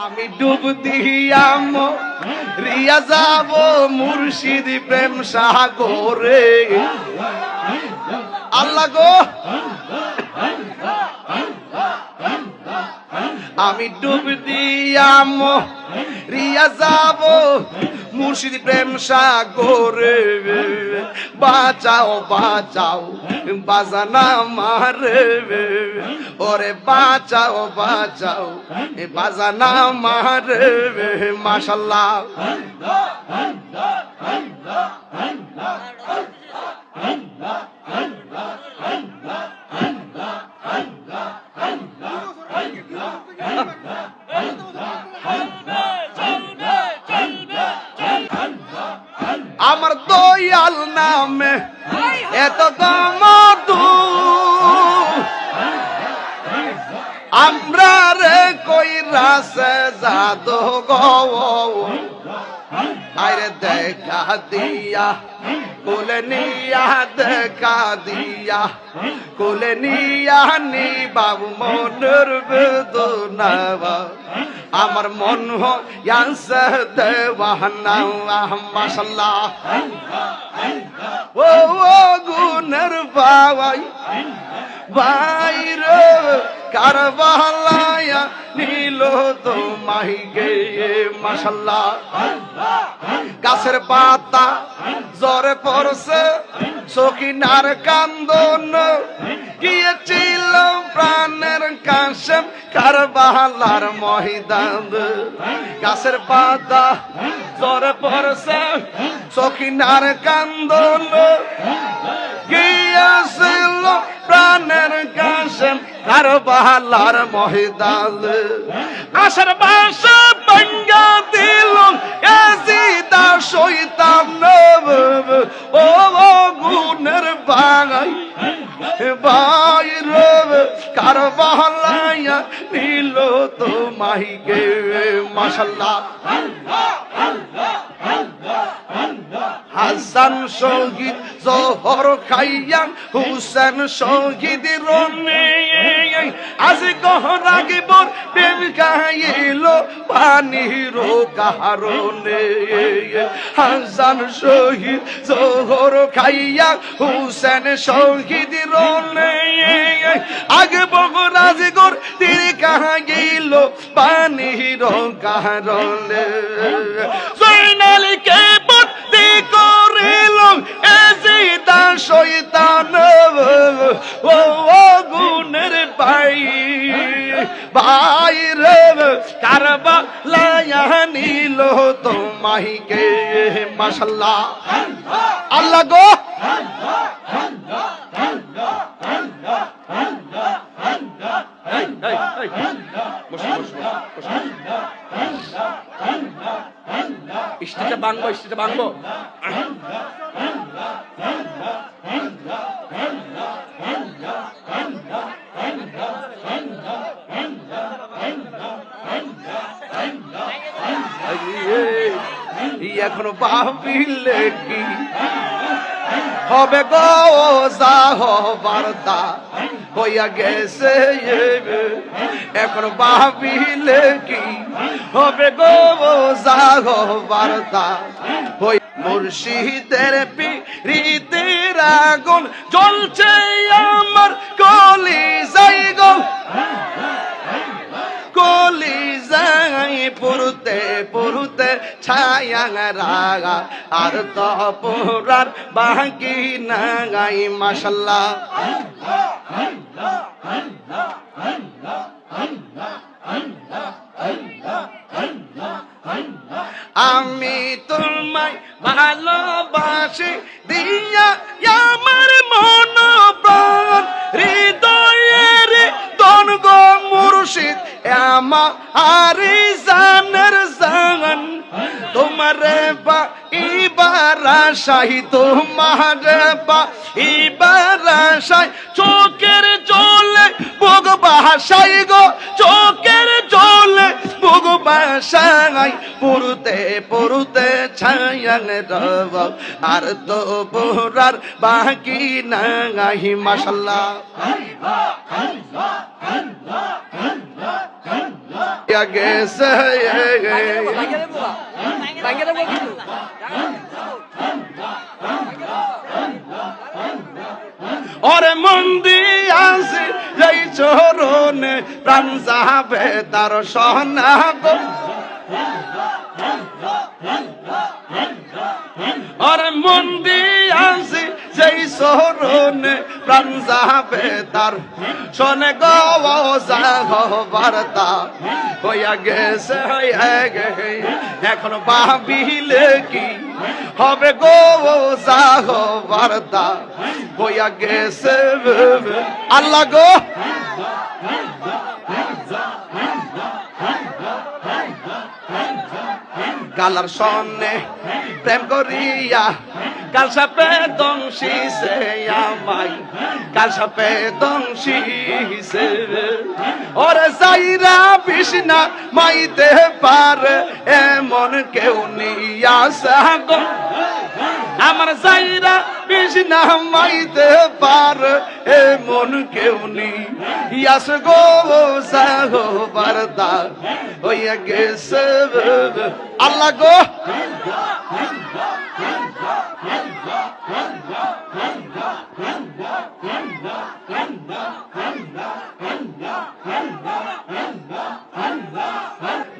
আমি ডুব দিয়াম রিয়া যাব মুর্শিদ প্রেম সাগরে। আল্লাহ গো আমি ডুব দিয়াম রিয়া যাব মুর্শিদ প্রেম সাগরে। বাঁচাও বাঁচাও বাজানা মারে, ওরে বাঁচাও বাঁচাও বাজানা মারে। মাশাআল্লাহ আমার দয়াল নামে এত মধু, আমরা রে কই রাসে জাদু গো। আরে দেখা দিয়া কোলে নিয়া, দেখা দিয়া কোলে নিয়া নি বাবু মনের বেদনা। আমার মন হইয়াছে দেওয়ানা। মাশাআল্লাহ ও গুনের বাবাই বাইরে কারবালায়া নীল তোমায় গে। মাশাআল্লাহ গাছের পাতা জ্বরে পড়ছে, সখিনার কান্দন গিয়েছিল প্রাণের কাশেম কারবালার ময়দান। গাছের পাতা জ্বরে পড়ছে, সখিনার কান্দন গিয়েছিল প্রাণের কাশেম কারবালার ময়দান। আশার বাসা ভাঙ্গা দিল এজিদা শয়তান। ও গুনের বাঙাই বাইরে কারবালায়া নীল তোমায় গে। মাশাআল্লাহ হাসান শহীদ জোহর খাইয়া হুসেন শহীদ রনে। আজ গহরাগিব প্রেম গাইল পানির কারণে। হাসান শহীদ জোহর খাইয়া হুসেন শহীদ রনে। আগে বগরাজ গোর তীর গাইল পানির কারণে। জয়নালীকে বন্দি করিল এজিদা শয়তান। ও গুনের ভাই বাইরে কারবালায়া নীল তোমায় গে। মাশাআল্লাহ আল্লাহ গো ইস্তিটা বাংবো, ইস্তিটা বাংবো। এখনো ভাবিলে কি হবে গো, যা হবার তা হইয়া গেছে। এখনো ভাবিলে কি হবে গো, যা হবার তা হই। মুর্শিদের পিরিতের আগুন জ্বলছে আমার কলিজায় গো, কলিজায় পুরুতে পুরুতে ছায়া রাগা আর তো পুরার বাকি নাই। মাশাআল্লাহ আমি তোমায় ভালোবাসি দিয়া আমার মন প্রাণ হৃদয়ের দন গো মুর্শিদ আমার জানের জান। তোমারে বা ইবার আশাই, তোমারে বা ইবার আশাই চোখের জলে বুক ভাসাই গো, চোখের জলে বুক ভালোবাসায় পুরুতে পুরুতে ছায়াং রব আর তো পুরার বাকি নাই মাশাআল্লাহ গেছে ওরে মন্দি আছে এই চরণে প্রাণ যাবে তার সোনা গো ওরে মন্দি আছে যেই চরণে প্রাণ যাবে তার শোনে গো বার্তা হইয়া গেছে এখন ভাবিলে কি হবে গো বার্তা হইয়া গেছে আল্লাহ গো গালার সন্নে প্রেম করিয়া কাল সাপে দংশিছে আমায় কাল সাপে দংশিছে ওরে যাইরা বিষ্ণা মাইতে পারে এমন কেউ নিয়াসা গো আমার যাইরা বিষ্ণা মাইতে পারে এমন কেউ নিয়াস গো সাহো বারদা হইয়া গেছে আল্লাহ গো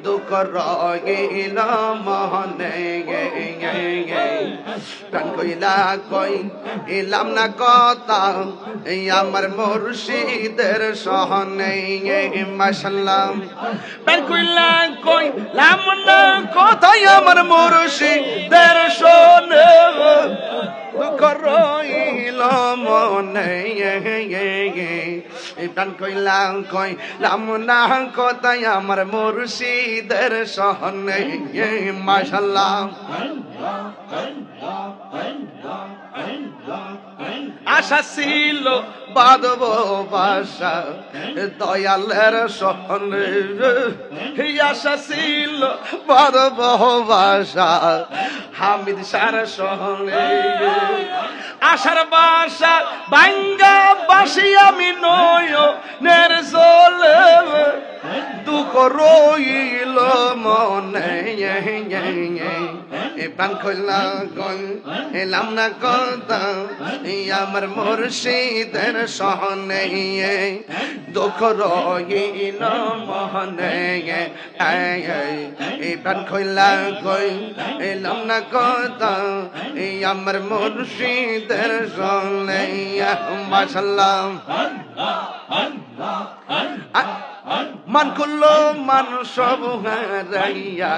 দুঃখ রইল মনে প্রাণ কইলা কই এলাম না কথা আমার মুর্শিদের সহনে মাশাআল্লাহ প্রাণ কইলা কই লাম না কথা আমার মুর্শিদের সহনে দুঃখ রইল মনে প্রাণ কইলা কই লাম না কথা আমার মুর্শিদের সহনে মাশাআল্লাহ আশা ছিল বাদব বাসা দয়ালের সহনে আশা ছিল বাদব বাসা হামিদ সার সহনে আশার বাসা বাঙ্গা বাসি আমি নয়নের জলে দুঃখ রইল মনে প্রাণ কইলা কই এলাম না কথা আমার মুর্শিদের সহনে দুঃখ রইল মনে প্রাণ কইলা কই এলাম না কথা আমার মুর্শিদের সহনে মাশাআল্লাহ মান করলো মান সব হারাইয়া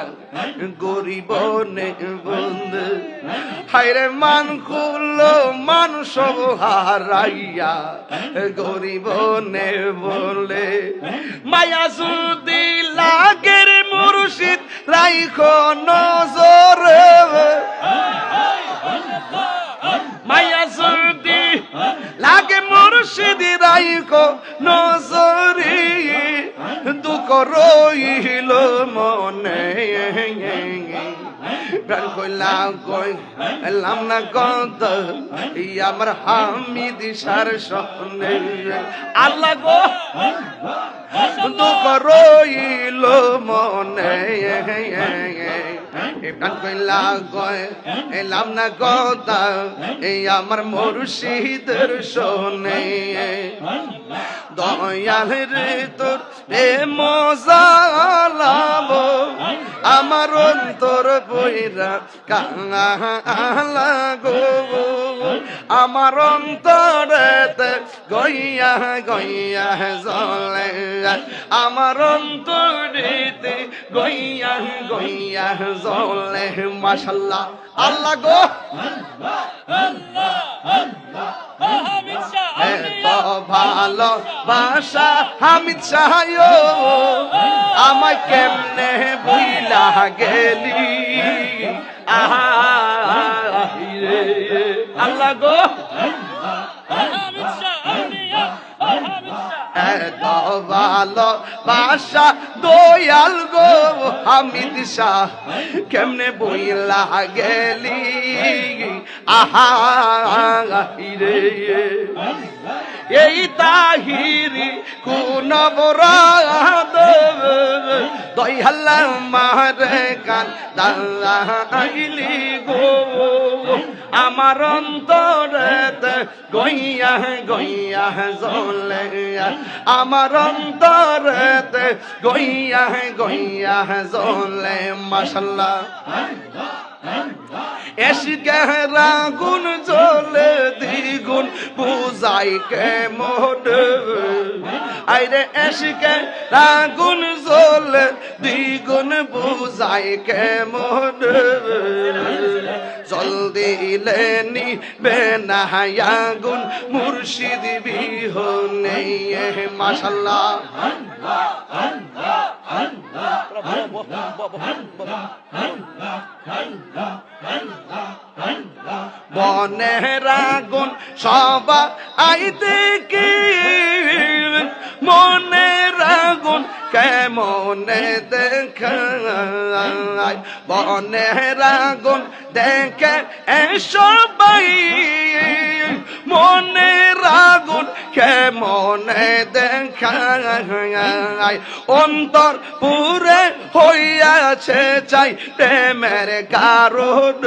গরিব নে বন্ধু হায়রে মান করলো মান সব হারাইয়া গরিব নে বলে মায়া যদি লাগের মুর্শিদ রাইখো নজরে মায়া যদি লাগে মুর্শিদ রাইখো নজরে দুঃখ রইল মনে প্রাণ কইলা কই এলাম না কত আমার হামিদ সার সহনে আল্লাহ গো দুঃখ রইল মনে প্রাণ কইলা কই এলাম না কত আমার মুর্শিদের সহনে দয়াল রে তোর এ মজা লাভ আমার অন্তর বইরা কালা গো আমার অন্তরেতে গইয়া গইয়া জলে আমার অন্তরেতে গইয়া গইয়া জলে মাশাআল্লাহ আল্লাহ গো এত ভালো বাসা হামিদ শাহ আমায় কেমনে ভুইলা গেলি আল্লাহ গো এত ভালো বাসা দয়াল গো হামিদ শাহ কেমনে বইলা গেলি আহা রে এই তাহিরি কোন বরাদ দয়াল মারে কান দাইলি গো আমার অন্তরেতে গইয়া গইয়া জ্বলে আমার অন্তরেতে গইয়া গইয়া জ্বলে মাশাআল্লাহ এশকের আগুন জ্বলে দ্বিগুণ বুঝাই কেমন আইরে এশকের আগুন জ্বলে দ্বিগুণ বুঝাই কেমন জল দিলে নিবে না আগুন মুর্শিদ বিহনে মাশাআল্লাহ বনের আগুন সবা আইতে কি মনের আগুন কেমনে দেখায় বনের আগুন দেখে সবাই মনের আগুন কেমনে দেখায় অন্তর পুরে হইয়াছে চাই প্রেমের কারণ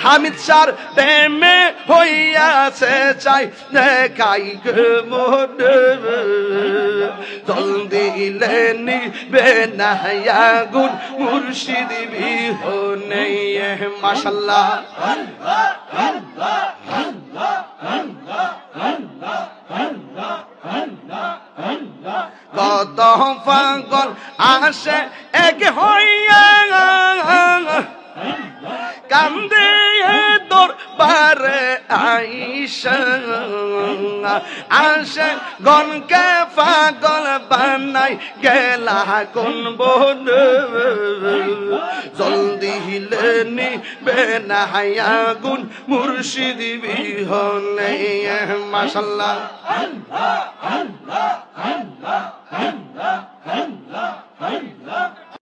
হামিদ শাহর প্রেমে হইয়াছে চাই দেখাই মন জল দিলে নিবে না আগুন মুর্শিদ বিহনে মাশাআল্লাহ কত পাগল আসে এক হইয়া কান্দে তোর পারে আইসা আসে গনকে পাগল বানাই গেলা কোন বন জলদি হিলে নিবে না আগুন মুর্শিদ বিহনে মাশাআল্লাহ